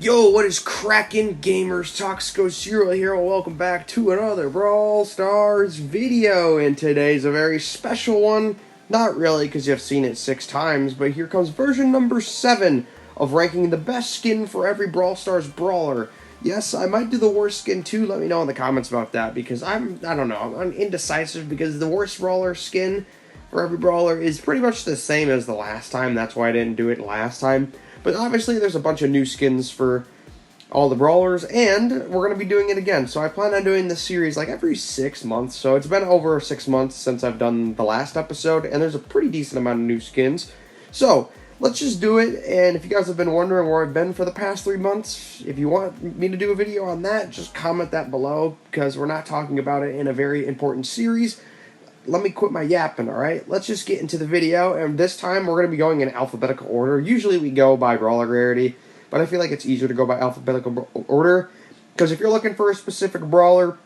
Yo, what is crackin' gamers? Toxico Serial here, and welcome back to another Brawl Stars video. And today's a very special one. Not really, because you've seen it 6 times, but here comes version number 7 of ranking the best skin for every Brawl Stars brawler. Yes, I might do the worst skin too. Let me know in the comments about that, because I don't know, I'm indecisive, because the worst brawler skin for every brawler is pretty much the same as the last time. That's why I didn't do it last time. But obviously there's a bunch of new skins for all the brawlers, and we're going to be doing it again. So I plan on doing this series like every 6 months. So it's been over 6 months since I've done the last episode, and there's a pretty decent amount of new skins. So let's just do it, and if you guys have been wondering where I've been for the past 3 months, if you want me to do a video on that, just comment that below, because we're not talking about it in a very important series. Let me quit my yapping, alright? Let's just get into the video, and this time we're going to be going in alphabetical order. Usually we go by brawler rarity, but I feel like it's easier to go by alphabetical order, because if you're looking for a specific brawler,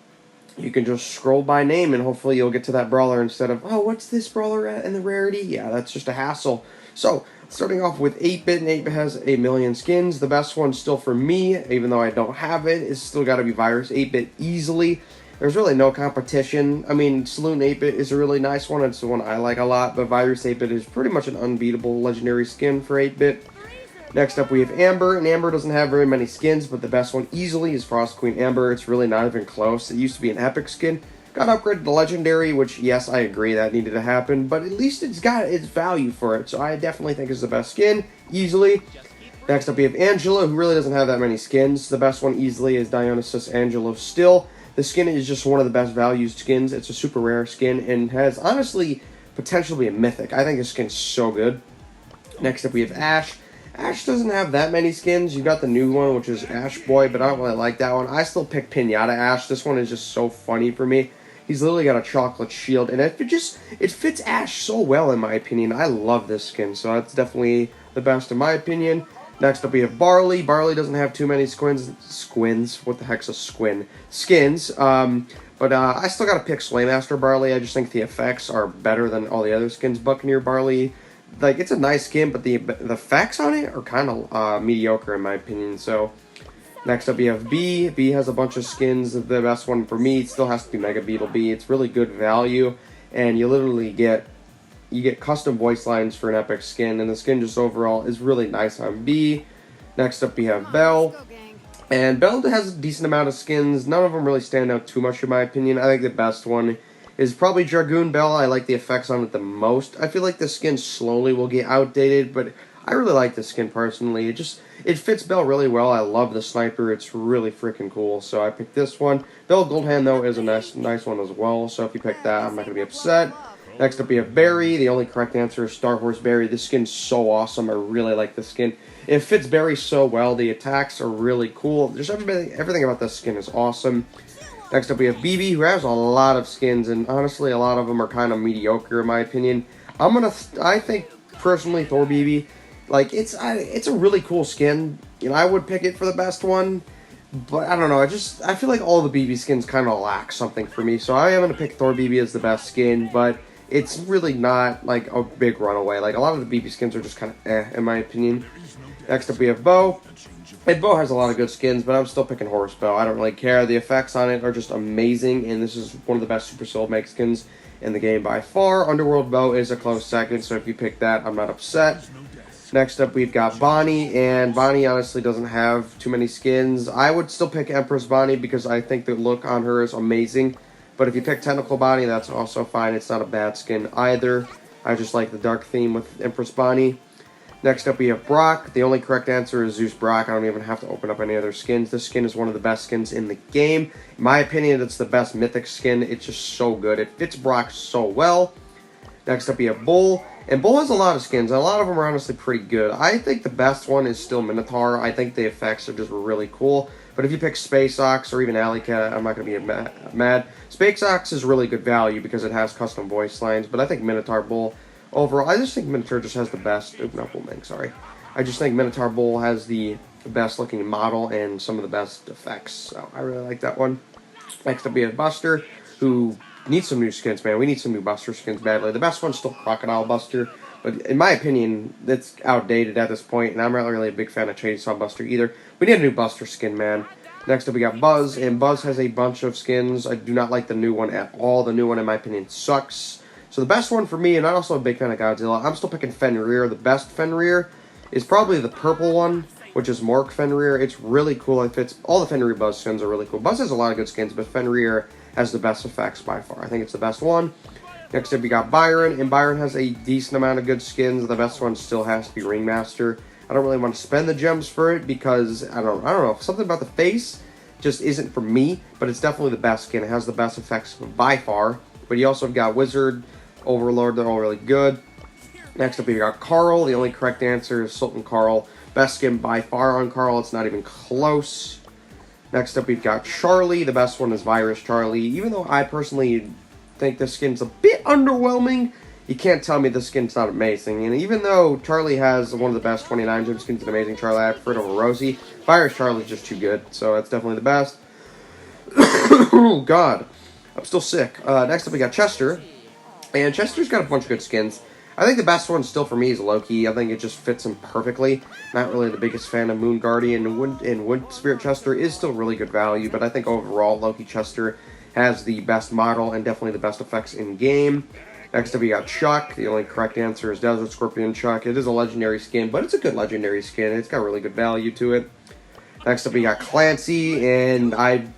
you can just scroll by name, and hopefully you'll get to that brawler instead of, oh, what's this brawler at in the rarity? Yeah, that's just a hassle. So, starting off with 8-bit, and 8-bit has a million skins. The best one still for me, even though I don't have it, is still got to be Virus 8-bit easily. There's really no competition. I mean, Saloon 8-bit is a really nice one. It's the one I like a lot, but Virus 8-bit is pretty much an unbeatable legendary skin for 8-bit. Next up, we have Amber, and Amber doesn't have very many skins, but the best one easily is Frost Queen Amber. It's really not even close. It used to be an epic skin. Got upgraded to legendary, which, yes, I agree that needed to happen, but at least it's got its value for it, so I definitely think it's the best skin, easily. Next up, we have Angelo, who really doesn't have that many skins. The best one easily is Dionysus Angelo still. The skin is just one of the best valued skins. It's a super rare skin and has, honestly, potential to be a mythic. I think this skin's so good. Next up, we have Ash. Ash doesn't have that many skins. You got the new one, which is Ash Boy, but I don't really like that one. I still pick Pinata Ash. This one is just so funny for me. He's literally got a chocolate shield, and it fits Ash so well, in my opinion. I love this skin, so that's definitely the best in my opinion. Next up, we have Barley. Barley doesn't have too many squins. What the heck's a squin? Skins. But I still gotta pick Slaymaster Barley. I just think the effects are better than all the other skins. Buccaneer Barley, like, it's a nice skin, but the effects on it are kind of mediocre in my opinion. So next up, we have B. B has a bunch of skins. The best one for me still has to be Mega Beetle B. It's really good value, and you literally get custom voice lines for an epic skin, and the skin just overall is really nice on B. Next up, we have Belle. And Belle has a decent amount of skins. None of them really stand out too much in my opinion. I think the best one is probably Dragoon Belle. I like the effects on it the most. I feel like the skin slowly will get outdated, but I really like this skin personally. It fits Belle really well. I love the sniper. It's really freaking cool. So I picked this one. Belle Goldhand, though, is a nice one as well. So if you pick that, I'm not going to be upset. Next up, we have Barry. The only correct answer is Star Horse Barry. This skin's so awesome. I really like this skin. It fits Barry so well. The attacks are really cool. Just everything about this skin is awesome. Next up, we have Bibi, who has a lot of skins, and honestly, a lot of them are kind of mediocre in my opinion. I think personally, Thor Bibi, like, it's a really cool skin. You know, I would pick it for the best one. But I don't know, I feel like all the Bibi skins kind of lack something for me. So I am going to pick Thor Bibi as the best skin, but it's really not, like, a big runaway. Like, a lot of the Bibi skins are just kind of in my opinion. Next up, we have Bo. And Bo has a lot of good skins, but I'm still picking Horse Bo. I don't really care. The effects on it are just amazing, and this is one of the best Super Soul Make skins in the game by far. Underworld Bo is a close second, so if you pick that, I'm not upset. Next up, we've got Bonnie, and Bonnie honestly doesn't have too many skins. I would still pick Empress Bonnie because I think the look on her is amazing. But if you pick Tentacle Bonnie, that's also fine. It's not a bad skin either. I just like the dark theme with Empress Bonnie. Next up, we have Brock. The only correct answer is Zeus Brock. I don't even have to open up any other skins. This skin is one of the best skins in the game. In my opinion, it's the best mythic skin. It's just so good. It fits Brock so well. Next up, we have Bull. And Bull has a lot of skins. A lot of them are honestly pretty good. I think the best one is still Minotaur. I think the effects are just really cool. But if you pick Space Ox or even Alley Cat, I'm not going to be mad. Space Ox is really good value because it has custom voice lines. But I think Minotaur Bull, overall, I just think Minotaur just has the best. Not Bullming, sorry. I just think Minotaur Bull has the best looking model and some of the best effects. So I really like that one. Next up, we have Buster, who needs some new skins, man. We need some new Buster skins badly. The best one's still Crocodile Buster. But in my opinion, it's outdated at this point, and I'm not really a big fan of Chainsaw Buster either. We need a new Buster skin, man. Next up, we got Buzz, and Buzz has a bunch of skins. I do not like the new one at all. The new one, in my opinion, sucks. So the best one for me, and I'm also a big fan of Godzilla, I'm still picking Fenrir. The best Fenrir is probably the purple one, which is Mork Fenrir. It's really cool. It fits. All the Fenrir Buzz skins are really cool. Buzz has a lot of good skins, but Fenrir has the best effects by far. I think it's the best one. Next up, we got Byron, and Byron has a decent amount of good skins. The best one still has to be Ringmaster. I don't really want to spend the gems for it because, I don't know, something about the face just isn't for me, but it's definitely the best skin. It has the best effects by far. But you also got Wizard, Overlord, they're all really good. Next up, we got Carl. The only correct answer is Sultan Carl. Best skin by far on Carl. It's not even close. Next up, we've got Charlie. The best one is Virus Charlie. Even though I personally think this skin's a bit underwhelming, you can't tell me this skin's not amazing. And even though Charlie has one of the best 29 gem skins in Amazing Charlie, I prefer it over Rosie. Virus Charlie's just too good, so that's definitely the best. Oh, God. I'm still sick. Next up, we got Chester. And Chester's got a bunch of good skins. I think the best one still for me is Loki. I think it just fits him perfectly. Not really the biggest fan of Moon Guardian, and Wind Spirit Chester is still really good value, but I think overall Loki Chester has the best model and definitely the best effects in game. Next up, we got Chuck. The only correct answer is Desert Scorpion Chuck. It is a legendary skin, but it's a good legendary skin. It's got really good value to it. Next up, we got Clancy, and I'd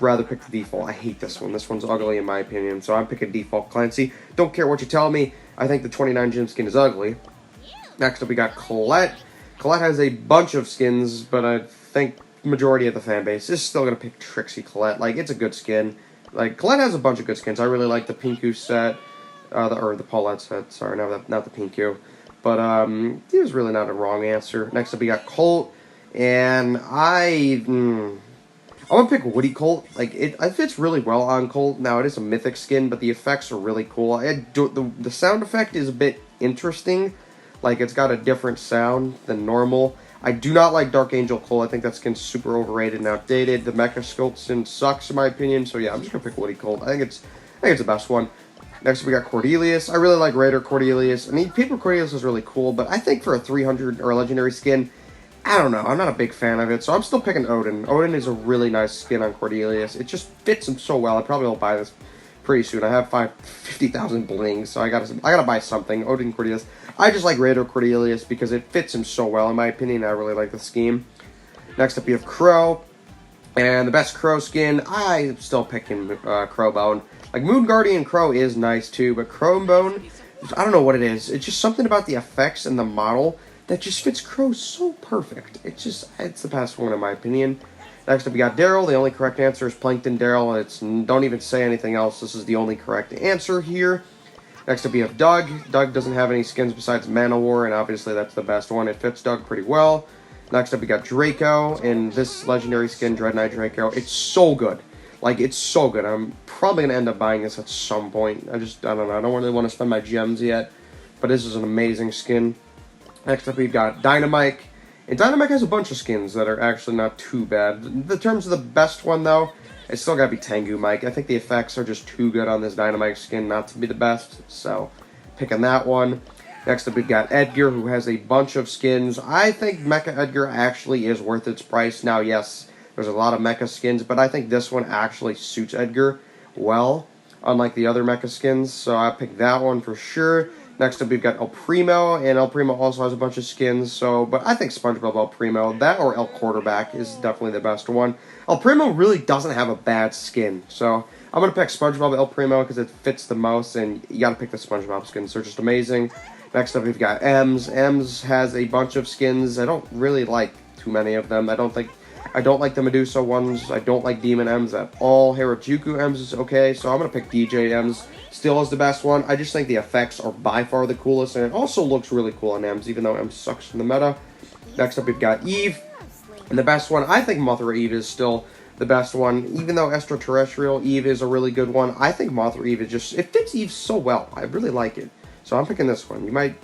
rather pick the default. I hate this one. This one's ugly in my opinion, so I'm picking default Clancy. Don't care what you tell me. I think the 29 gem skin is ugly. Next up, we got Colette. Colette has a bunch of skins, but I think majority of the fan base is still going to pick Trixie Colette. Like, it's a good skin. Like, Colette has a bunch of good skins. I really like the Pinku set, the Paulette set. Sorry, not the Pinku. But it was really not a wrong answer. Next up, we got Colt, and I'm gonna pick Woody Colt. Like, it fits really well on Colt. Now, it is a mythic skin, but the effects are really cool. The sound effect is a bit interesting. Like, it's got a different sound than normal. I do not like Dark Angel Colt. I think that skin's super overrated and outdated. The Mecha Sculpton sucks, in my opinion. So, yeah, I'm just gonna pick Woody Colt. I think it's the best one. Next, we got Cordelius. I really like Raider Cordelius. I mean, Paper Cordelius is really cool, but I think for a 300 or a legendary skin, I don't know. I'm not a big fan of it, so I'm still picking Odin. Odin is a really nice skin on Cordelius. It just fits him so well. I probably will buy this pretty soon. I have 50,000 blings, so I gotta buy something. Odin Cordelius. I just like Raider Cordelius because it fits him so well. In my opinion, I really like the scheme. Next up, we have Crow, and the best Crow skin, I'm still picking Crowbone. Like, Moon Guardian Crow is nice too, but Crowbone, I don't know what it is. It's just something about the effects and the model that just fits Crow so perfect. It's the best one in my opinion. Next up, we got Darryl. The only correct answer is Plankton Darryl. Don't even say anything else. This is the only correct answer here. Next up, we have Doug. Doug doesn't have any skins besides Manowar, and obviously that's the best one. It fits Doug pretty well. Next up, we got Draco, and this legendary skin, Dread Knight Draco. It's so good. Like, it's so good. I'm probably going to end up buying this at some point. I don't know. I don't really want to spend my gems yet, but this is an amazing skin. Next up, we've got Dynamike. And Dynamike has a bunch of skins that are actually not too bad. In terms of the best one, though, it's still got to be Tengu Mike. I think the effects are just too good on this Dynamike skin not to be the best. So, picking that one. Next up, we've got Edgar, who has a bunch of skins. I think Mecha Edgar actually is worth its price. Now, yes, there's a lot of Mecha skins, but I think this one actually suits Edgar well, unlike the other Mecha skins. So, I picked that one for sure. Next up, we've got El Primo, and El Primo also has a bunch of skins, but I think SpongeBob El Primo, that or El Quarterback is definitely the best one. El Primo really doesn't have a bad skin, so I'm going to pick SpongeBob El Primo because it fits the most, and you got to pick the SpongeBob skins. They're just amazing. Next up, we've got Ems. Ems has a bunch of skins. I don't really like too many of them. I don't like the Medusa ones. I don't like Demon Ems at all. Harajuku Ems is okay, so I'm going to pick DJ Ems. Still is the best one. I just think the effects are by far the coolest, and it also looks really cool on Ems, even though Ems sucks in the meta. Next up, we've got Eve. And the best one, I think Mothra Eve is still the best one. Even though Extraterrestrial Eve is a really good one, I think Mothra Eve it fits Eve so well. I really like it. So I'm picking this one. You might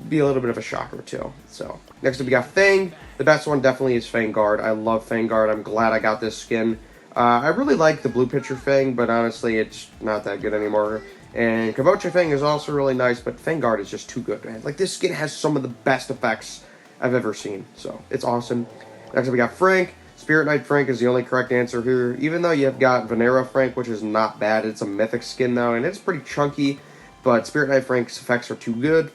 be a little bit of a shocker too. So next up, we got Fang. The best one definitely is Fang Guard. I love Fang Guard. I'm glad I got this skin. I really like the Blue Pitcher Fang, but honestly, it's not that good anymore. And Kabocha Fang is also really nice, but Fangard is just too good, man. Like, this skin has some of the best effects I've ever seen, so it's awesome. Next up, we got Frank. Spirit Knight Frank is the only correct answer here, even though you have got Venera Frank, which is not bad. It's a mythic skin, though, and it's pretty chunky, but Spirit Knight Frank's effects are too good.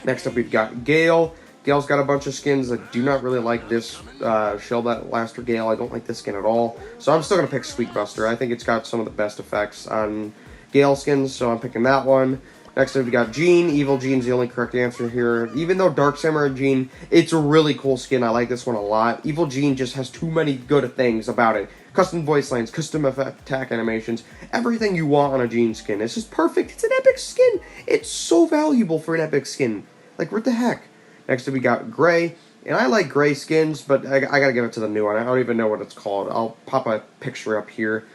Next up, we've got Gale. Gale's got a bunch of skins. I do not really like this Shell Blaster Gale. I don't like this skin at all, so I'm still going to pick Squeakbuster. I think it's got some of the best effects on Gale skins, so I'm picking that one. Next up, we got Jean. Evil Jean's the only correct answer here. Even though Dark Samurai Jean, it's a really cool skin. I like this one a lot. Evil Jean just has too many good things about it. Custom voice lines, custom attack animations, everything you want on a Jean skin. It's just perfect. It's an epic skin. It's so valuable for an epic skin. Like, what the heck? Next up, we got Gray. And I like Gray skins, but I gotta give it to the new one. I don't even know what it's called. I'll pop a picture up here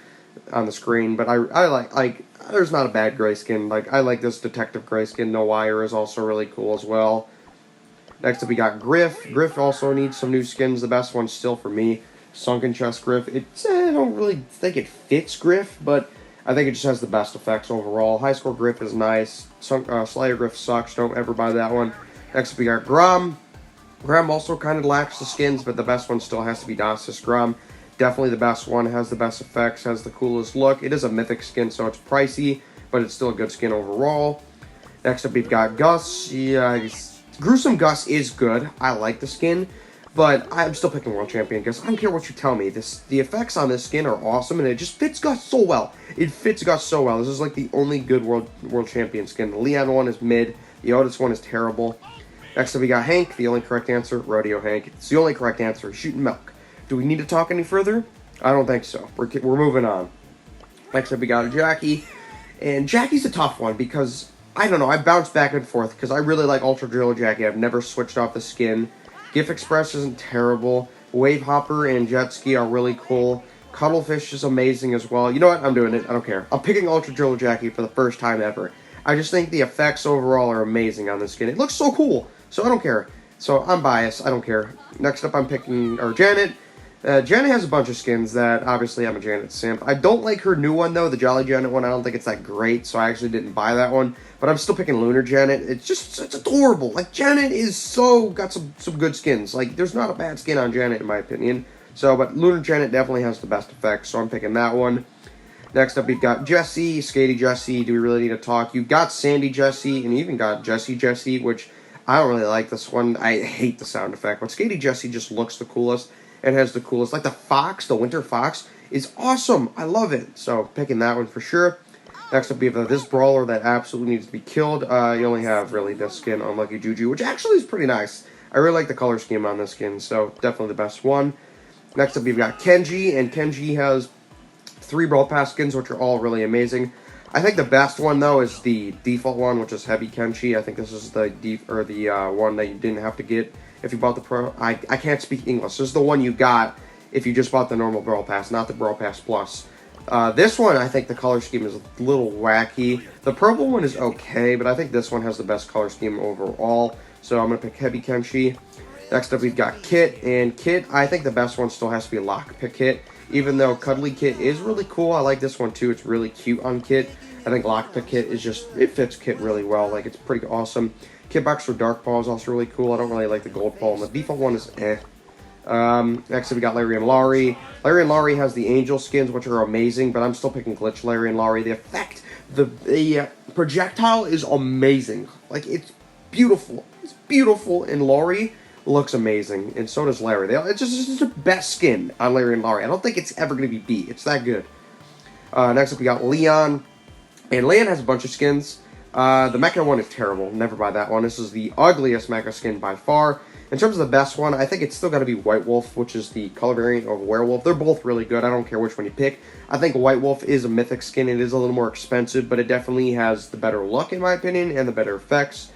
on the screen, but I like there's not a bad Gray skin. Like, I like this Detective Gray skin. No Wire is also really cool as well. Next up, we got Griff. Griff also needs some new skins. The best one still for me, Sunken Chest Griff. I don't really think it fits Griff, but I think it just has the best effects overall. High Score Griff is nice. Slayer Griff sucks. Don't ever buy that one. Next up, we got Grom. Grom also kind of lacks the skins, but the best one still has to be Dasis Grom. Definitely the best one, has the best effects, has the coolest look. It is a mythic skin, so it's pricey, but it's still a good skin overall. Next up, we've got Gus. Yeah, Gruesome Gus is good. I like the skin, but I'm still picking World Champion Gus. I don't care what you tell me. The effects on this skin are awesome, and it just fits Gus so well. It fits Gus so well. This is like the only good World Champion skin. The Leon one is mid. The Otis one is terrible. Next up, we got Hank. The only correct answer, Rodeo Hank. It's the only correct answer, Shooting Milk. Do we need to talk any further? I don't think so. We're moving on. Next up, we got Jacky. And Jacky's a tough one because, I don't know, I bounce back and forth because I really like Ultra Drill Jacky. I've never switched off the skin. GIF Express isn't terrible. Wave Hopper and Jet Ski are really cool. Cuttlefish is amazing as well. You know what? I'm doing it. I don't care. I'm picking Ultra Drill Jacky for the first time ever. I just think the effects overall are amazing on this skin. It looks so cool, so I don't care. So I'm biased. I don't care. Next up, I'm picking Janet. Janet has a bunch of skins that, obviously, I'm a Janet simp. I don't like her new one, though, the Jolly Janet one. I don't think it's that great, so I actually didn't buy that one. But I'm still picking Lunar Janet. It's adorable. Like, Janet is got some good skins. Like, there's not a bad skin on Janet, in my opinion. So, but Lunar Janet definitely has the best effects, so I'm picking that one. Next up, we've got Jessie, Skatey Jessie. Do we really need to talk? You've got Sandy Jessie, and you even got Jessie, which I don't really like this one. I hate the sound effect, but Skatey Jessie just looks the coolest. It has the coolest, like the fox, the winter fox, is awesome. I love it. So, picking that one for sure. Next up, we have this brawler that absolutely needs to be killed. You only have, really, this skin, Unlucky Juju, which actually is pretty nice. I really like the color scheme on this skin, so definitely the best one. Next up, we've got Kenji, and Kenji has 3 Brawl Pass skins, which are all really amazing. I think the best one, though, is the default one, which is Heavy Kenji. I think this is the one that you didn't have to get if you bought the Pro. I can't speak English. This is the one you got if you just bought the normal Brawl Pass, not the Brawl Pass Plus. This one, I think the color scheme is a little wacky. The purple one is okay, but I think this one has the best color scheme overall. So I'm going to pick Heavy Kenji. Next up, we've got Kit. And Kit, I think the best one still has to be Lockpick Kit. Even though Cuddly Kit is really cool, I like this one too. It's really cute on Kit. I think Lockpick Kit is just, it fits Kit really well. Like, it's pretty awesome. Kitbox for Dark Paw is also really cool. I don't really like the Gold Paw, and the default one is eh. Next up, we got Larry and Lawrie. Larry and Lawrie has the Angel skins, which are amazing, but I'm still picking Glitch Larry and Lawrie. The effect, the projectile is amazing. Like, it's beautiful. It's beautiful, and Lawrie looks amazing, and so does Larry. It's just the best skin on Larry and Lawrie. I don't think it's ever going to be beat. It's that good. Next up, we got Leon, and Leon has a bunch of skins. The Mecha one is terrible. Never buy that one. This is the ugliest Mecha skin by far. In terms of the best one, I think it's still got to be White Wolf, which is the color variant of Werewolf. They're both really good. I don't care which one you pick. I think White Wolf is a mythic skin. It is a little more expensive, but it definitely has the better look, in my opinion, and the better effects.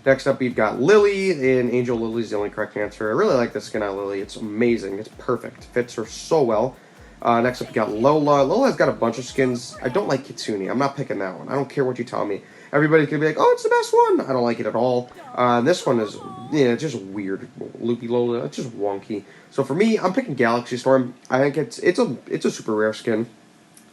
Next up, we've got Lily, and Angel Lily's the only correct answer. I really like this skin on Lily. It's amazing. It's perfect. Fits her so well. Next up, we got Lola. Lola's got a bunch of skins. I don't like Kitsune. I'm not picking that one. I don't care what you tell me. Everybody's going to be like, oh, it's the best one. I don't like it at all. This one is, it's just weird. Loopy Lola, it's just wonky. So for me, I'm picking Galaxy Storm. I think it's a super rare skin,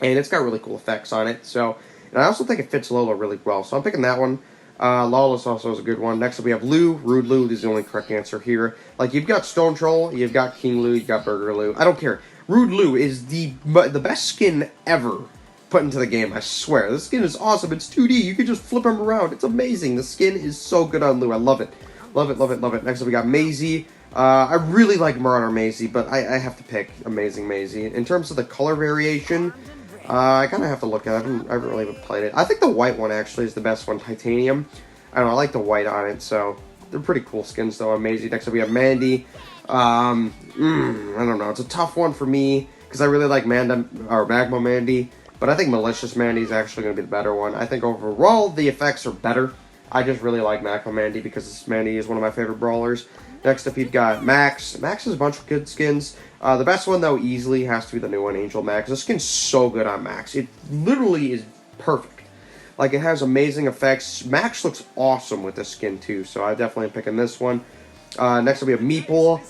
and it's got really cool effects on it. So And I also think it fits Lola really well, so I'm picking that one. Lawless also is a good one. Next up we have Lou. Rude Lou is the only correct answer here. Like, you've got Stone Troll, you've got King Lou, you've got Burger Lou. I don't care. Rude Lou is the best skin ever put into the game, I swear. This skin is awesome. It's 2D. You can just flip him around. It's amazing. The skin is so good on Lou. I love it. Love it, love it, love it. Next up we got Maisie. I really like Marauder Maisie, but I have to pick Amazing Maisie. In terms of the color variation, I kind of have to look at it. I haven't really played it. I think the white one actually is the best one, Titanium. I don't know, I like the white on it, so they're pretty cool skins though on Maisie. Next up we have Mandy. I don't know, it's a tough one for me, because I really like Magma Mandy, but I think Malicious Mandy is actually going to be the better one. I think overall the effects are better. I just really like Magma Mandy because Mandy is one of my favorite brawlers. Next up, you've got Max. Max has a bunch of good skins. The best one, though, easily has to be the new one, Angel Max. The skin's so good on Max. It literally is perfect. Like, it has amazing effects. Max looks awesome with this skin, too, so I definitely am picking this one. Next up, we have Meeple.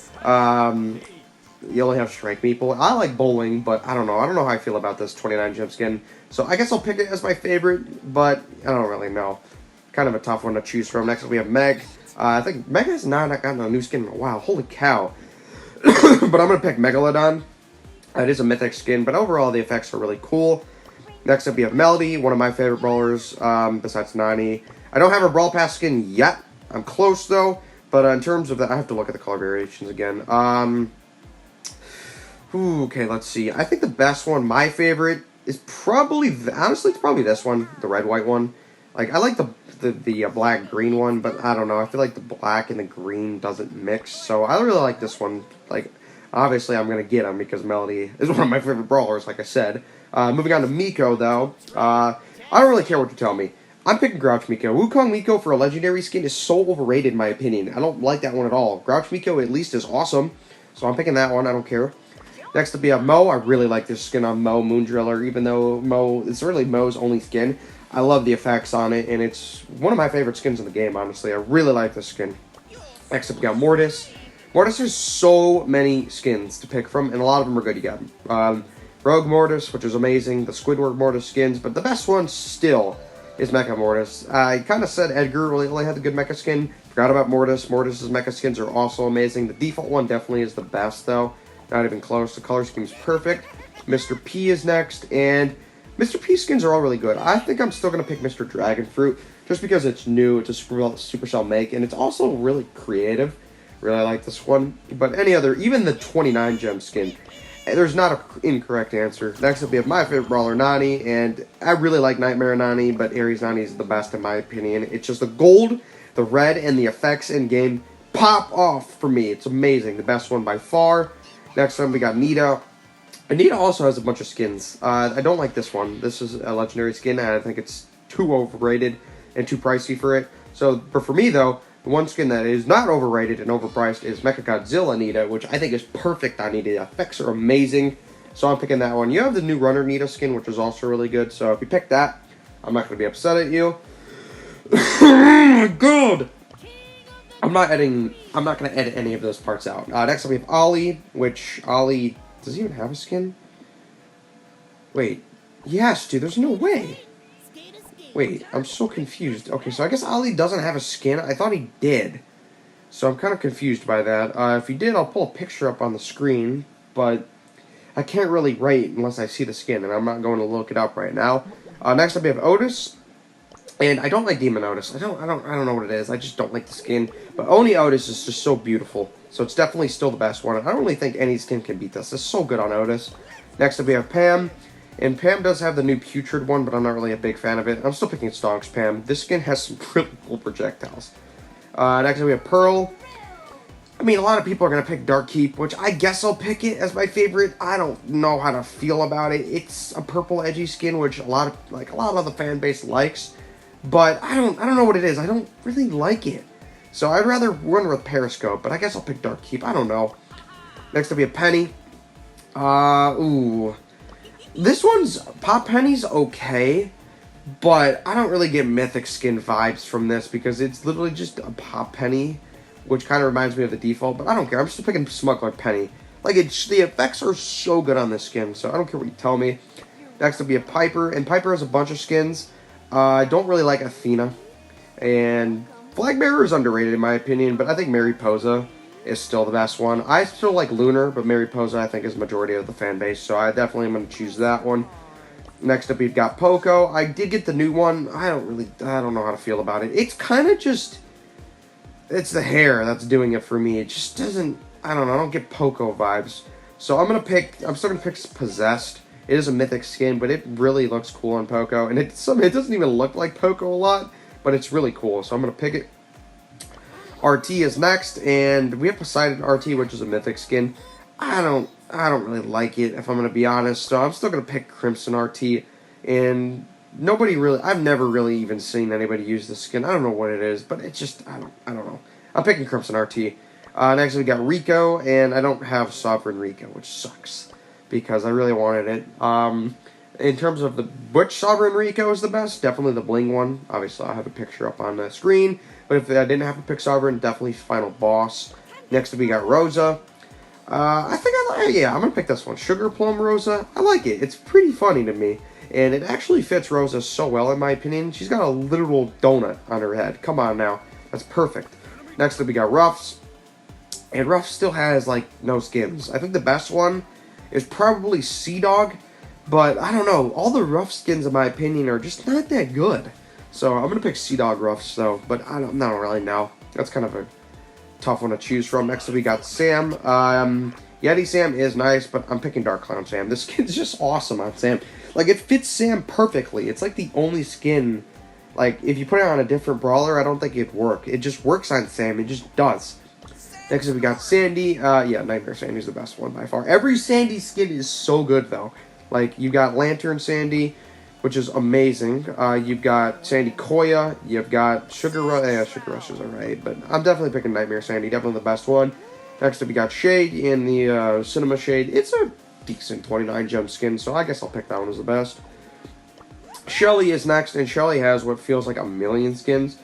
You only have Strike Meeple. I like Bowling, but I don't know. I don't know how I feel about this 29 gem skin. So I guess I'll pick it as my favorite, but I don't really know. Kind of a tough one to choose from. Next up, we have Meg. I think Meg has not gotten a new skin in a while. Holy cow. But I'm going to pick Megalodon. It is a mythic skin, but overall the effects are really cool. Next up we have Melodie, one of my favorite brawlers, besides Nani. I don't have a Brawl Pass skin yet. I'm close though. But in terms of that, I have to look at the color variations again. Okay, let's see. I think the best one, my favorite, is probably, honestly, it's probably this one, the red-white one. Like, I like the black-green one, but I don't know. I feel like the black and the green doesn't mix, so I really like this one. Like, obviously, I'm going to get him because Melodie is one of my favorite brawlers, like I said. Moving on to Mico, though. I don't really care what you tell me. I'm picking Grouch Mico. Wukong Mico for a legendary skin is so overrated, in my opinion. I don't like that one at all. Grouch Mico, at least, is awesome, so I'm picking that one. I don't care. Next up, we have Mo. I really like this skin on Mo, Moondriller, even though Mo, it's really Mo's only skin. I love the effects on it, and it's one of my favorite skins in the game, honestly. I really like this skin. Next up, we got Mortis. Mortis has so many skins to pick from, and a lot of them are good. You got Rogue Mortis, which is amazing, the Squidward Mortis skins, but the best one still is Mecha Mortis. I kind of said Edgar really had the good Mecha skin. Forgot about Mortis. Mortis's Mecha skins are also amazing. The default one definitely is the best, though. Not even close. The color scheme's perfect. Mr. P is next, and Mr. P skins are all really good. I think I'm still going to pick Mr. Dragon Fruit, just because it's new, it's a Supercell make, and it's also really creative. Really like this one. But any other, even the 29 gem skin, there's not an incorrect answer. Next up, we have my favorite brawler, Nani, and I really like Nightmare Nani, but Ares Nani is the best in my opinion. It's just the gold, the red, and the effects in-game pop off for me. It's amazing. The best one by far. Next up, we got Nita. And Nita also has a bunch of skins. I don't like this one. This is a legendary skin, and I think it's too overrated and too pricey for it. So, but for me, though, the one skin that is not overrated and overpriced is Mechagodzilla Nita, which I think is perfect on Nita. The effects are amazing, so I'm picking that one. You have the new Runner Nita skin, which is also really good, so if you pick that, I'm not going to be upset at you. Oh my god! I'm not going to edit any of those parts out. Next up we have Ollie, which Ollie, does he even have a skin? Wait, yes, dude, there's no way. Wait, I'm so confused. Okay, so I guess Ollie doesn't have a skin. I thought he did. So I'm kind of confused by that. If he did, I'll pull a picture up on the screen, but I can't really rate unless I see the skin, and I'm not going to look it up right now. Next up we have Otis. And I don't like Demon Otis. I don't know what it is. I just don't like the skin. But Oni Otis is just so beautiful. So it's definitely still the best one. I don't really think any skin can beat this. It's so good on Otis. Next up we have Pam. And Pam does have the new Putrid one, but I'm not really a big fan of it. I'm still picking Stonks Pam. This skin has some really cool projectiles. Next up we have Pearl. I mean, a lot of people are going to pick Dark Keep, which I guess I'll pick it as my favorite. I don't know how to feel about it. It's a purple edgy skin, which a lot of the fan base likes. But I don't know what it is. I don't really like it. So I'd rather run with Periscope, but I guess I'll pick Dark Keep. I don't know. Next up we have Penny. This one's, Pop Penny's okay, but I don't really get Mythic skin vibes from this because it's literally just a Pop Penny, which kind of reminds me of the default, but I don't care. I'm still picking Smuggler Penny. Like, the effects are so good on this skin, so I don't care what you tell me. Next will be a Piper, and Piper has a bunch of skins. I don't really like Athena, and Flag Bearer is underrated in my opinion, but I think Mariposa is still the best one. I still like Lunar, but Mariposa I think is majority of the fan base, so I definitely am going to choose that one. Next up we've got Poco. I did get the new one. I don't know how to feel about it. It's kind of just, it's the hair that's doing it for me. It just doesn't, I don't know, I don't get Poco vibes. So I'm still going to pick Possessed. It is a mythic skin, but it really looks cool on Poco, and it doesn't even look like Poco a lot, but it's really cool, so I'm going to pick it. RT is next, and we have Poseidon RT, which is a mythic skin. I don't really like it, if I'm going to be honest, so I'm still going to pick Crimson RT, and I've never really even seen anybody use this skin. I don't know what it is, but it's just, I don't know. I'm picking Crimson RT. Next we got Rico, and I don't have Sovereign Rico, which sucks, because I really wanted it. In terms of which Sovereign Rico is the best, definitely the Bling one. Obviously, I'll have a picture up on the screen. But if I didn't have to pick Sovereign, definitely Final Boss. Next, we got Rosa. I'm going to pick this one. Sugar Plum Rosa. I like it. It's pretty funny to me. And it actually fits Rosa so well, in my opinion. She's got a literal donut on her head. Come on now. That's perfect. Next, we got Ruffs. And Ruffs still has, no skins. I think the best one is probably Sea Dog. But, I don't know, all the Ruff skins, in my opinion, are just not that good. So, I'm going to pick Sea Dog Ruffs, though, but I don't really know. That's kind of a tough one to choose from. Next up, we got Sam. Yeti Sam is nice, but I'm picking Dark Clown Sam. This skin's just awesome on Sam. It fits Sam perfectly. It's, the only skin, if you put it on a different brawler, I don't think it'd work. It just works on Sam. It just does. Next up, we got Sandy. Nightmare Sandy's the best one by far. Every Sandy skin is so good, though. You've got Lantern Sandy, which is amazing. You've got Sandy Koya. You've got Sugar Rush. Yeah, Sugar Rush is alright, but I'm definitely picking Nightmare Sandy. Definitely the best one. Next up, we got Shade in the Cinema Shade. It's a decent 29 gem skin, so I guess I'll pick that one as the best. Shelly is next, and Shelly has what feels like a million skins.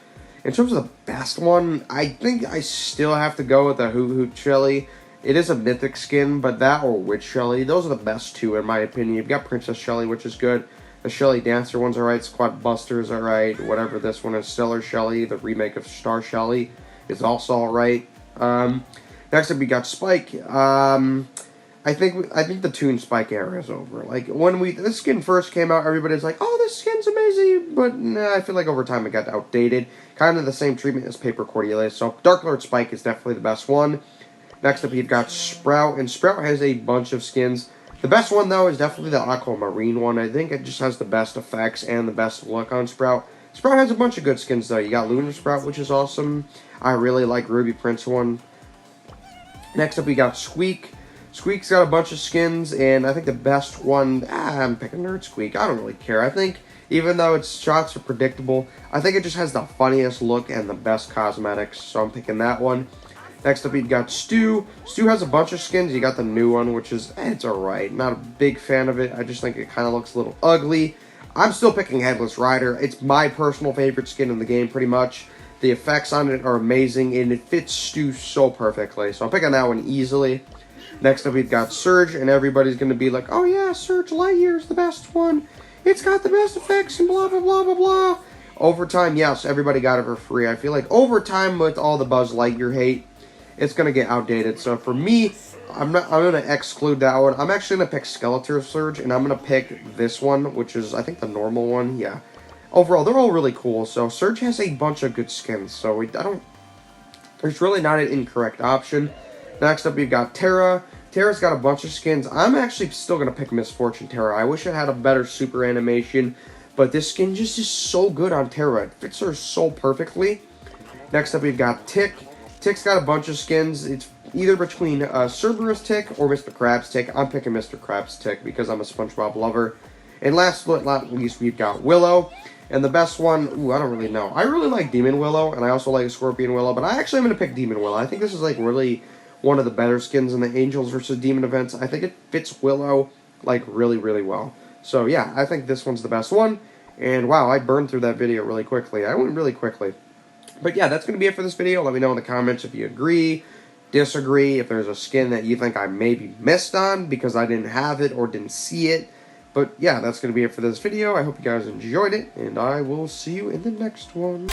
In terms of the best one, I think I still have to go with the Hoot Hoot Shelly. It is a mythic skin, but that or Witch Shelly, those are the best two in my opinion. You've got Princess Shelly, which is good. The Shelly Dancer one's alright. Squad Buster's alright. Whatever this one is, Stellar Shelly, the remake of Star Shelly, is also alright. Next up, we got Spike. I think the Toon Spike era is over. When this skin first came out, everybody's like, "Oh, this skin's amazing," but nah, I feel like over time it got outdated. Kind of the same treatment as Paper Cordelius. So Dark Lord Spike is definitely the best one. Next up, you've got Sprout, and Sprout has a bunch of skins. The best one, though, is definitely the Aquamarine one. I think it just has the best effects and the best look on Sprout. Sprout has a bunch of good skins, though. You got Lunar Sprout, which is awesome. I really like Ruby Prince one. Next up, we got Squeak. Squeak's got a bunch of skins, and I think the best one, I'm picking Nerd Squeak. I don't really care. I think, even though its shots are predictable, I think it just has the funniest look and the best cosmetics, so I'm picking that one. Next up, you got Stu. Stu has a bunch of skins. You got the new one, which is, it's alright. Not a big fan of it. I just think it kind of looks a little ugly. I'm still picking Headless Rider. It's my personal favorite skin in the game, pretty much. The effects on it are amazing, and it fits Stu so perfectly. So I'm picking that one easily. Next up, we've got Surge, and everybody's going to be like, "Oh yeah, Surge Lightyear's the best one. It's got the best effects and blah, blah, blah, blah, blah." Overtime, yes, everybody got it for free. I feel like overtime with all the Buzz Lightyear hate, it's going to get outdated. So for me, I'm going to exclude that one. I'm actually going to pick Skeletor Surge, and I'm going to pick this one, which is, I think, the normal one. Yeah. Overall, they're all really cool. So Surge has a bunch of good skins. So there's really not an incorrect option. Next up, we've got Terra. Terra's got a bunch of skins. I'm actually still going to pick Misfortune Terra. I wish it had a better super animation, but this skin just is so good on Terra. It fits her so perfectly. Next up, we've got Tick. Tick's got a bunch of skins. It's either between Cerberus Tick or Mr. Krabs Tick. I'm picking Mr. Krabs Tick because I'm a SpongeBob lover. And last but not least, we've got Willow. And the best one, I don't really know. I really like Demon Willow, and I also like Scorpion Willow, but I actually am going to pick Demon Willow. I think this is really one of the better skins in the Angels versus Demon events. I think it fits Willow really, really well. So yeah, I think this one's the best one. And wow, I burned through that video really quickly. I went really quickly. But yeah, that's going to be it for this video. Let me know in the comments if you agree, disagree, if there's a skin that you think I maybe missed on because I didn't have it or didn't see it. But yeah, that's going to be it for this video. I hope you guys enjoyed it, and I will see you in the next one.